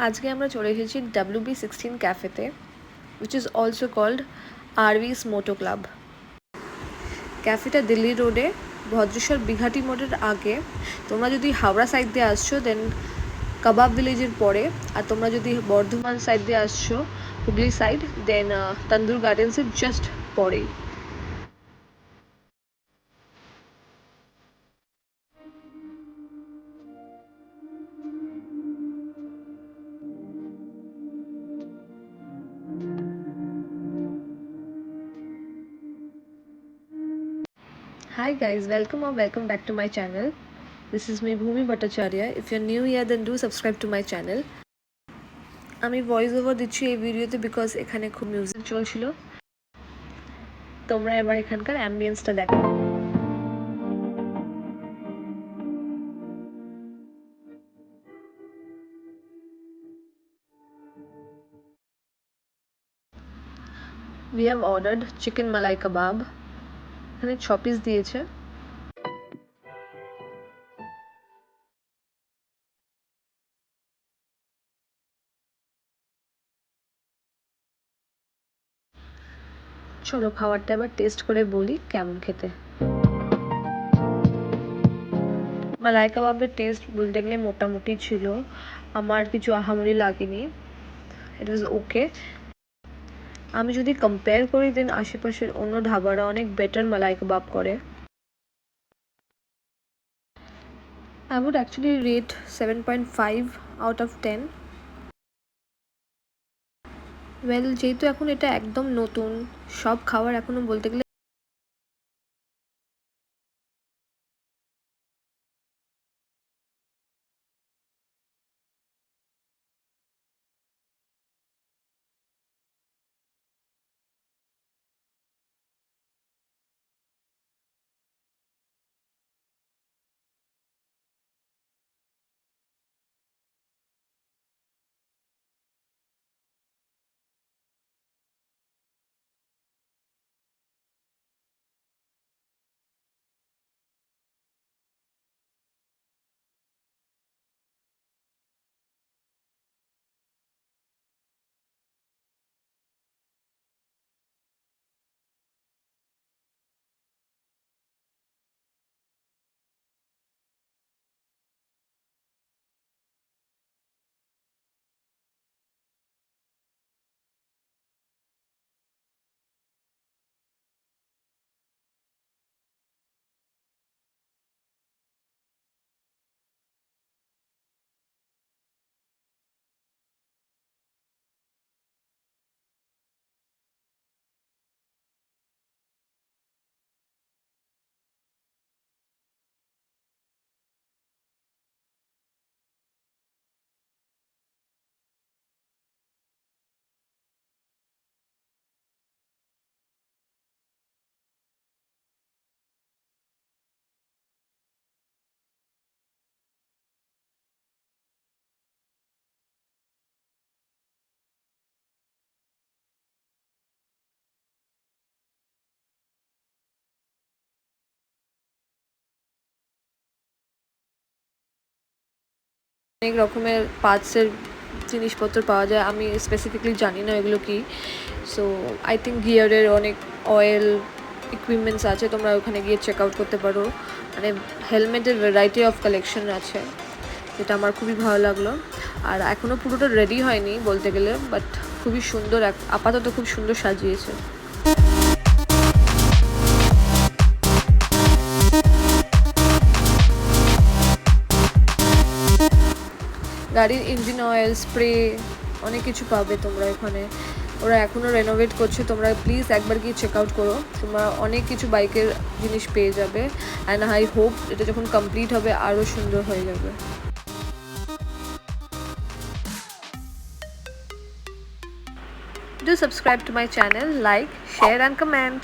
আজকে আমরা চলে এসেছি WB16 ক্যাফেতে, which is also called RV's Moto Club. ক্যাফেটা Delhi রোডে ভদ্রেশ্বর বিঘাটি মোড়ের আগে। তোমরা যদি হাওড়া সাইড দিয়ে আসছো দেন কাবাব ভিলেজের পরে, আর তোমরা যদি বর্ধমান সাইড দিয়ে আসছো হুগলি সাইড দেন তন্দুর গার্ডেন্সের জাস্ট পরেই। Hi guys, welcome back to my channel. This is me Bhumi Bhattacharya. If you're new here then do subscribe to my channel. আমি ভয়েস ওভার দিচ্ছি এই ভিডিওতে বিকজ এখানে খুব মিউজিক চলছিল। তোমরা এবার এখানকার অ্যাম্বিয়েন্সটা দেখো। We have ordered chicken malai kebab. এখানে 6 পিস দিয়েছে। চলো খাবারটা এবার টেস্ট করে বলি কেমন খেতে। মালাই কাবাবের টেস্ট বলতে গেলে মোটামুটি ছিল, আমার কিছু আহামরি লাগেনি, ইট ওয়াজ ওকে। আমি যদি কম্পেয়ার করি দেন আশেপাশের অন্য ধাবারা অনেক বেটার মালাই কাবাব করে। I would actually rate 7.5 out of 10. Well যেহেতু এখন এটা একদম নতুন, সব খাবার এখনো বলতে গেলে অনেক রকমের পার্টসের জিনিসপত্র পাওয়া যায়, আমি স্পেসিফিকলি জানি না এগুলো কি। সো আই থিঙ্ক গিয়ারের অনেক অয়েল ইকুইপমেন্টস আছে, তোমরা ওখানে গিয়ে চেক আউট করতে পারো। মানে হেলমেটের ভ্যারাইটি অফ কালেকশন আছে, যেটা আমার খুবই ভালো লাগলো। আর এখনও পুরোটা রেডি হয়নি বলতে গেলে, বাট খুবই সুন্দর, আপাতত খুব সুন্দর সাজিয়েছে। গাড়ির ইঞ্জিন অয়েল, স্প্রে, অনেক কিছু পাবে তোমরা এখানে। ওরা এখনও রেনোভেট করছে, তোমরা প্লিজ একবার গিয়ে চেক আউট করো, তোমরা অনেক কিছু বাইকের জিনিস পেয়ে যাবে। অ্যান্ড আই হোপ এটা যখন কমপ্লিট হবে আরও সুন্দর হয়ে যাবে। Do subscribe to my channel, like, share and comment.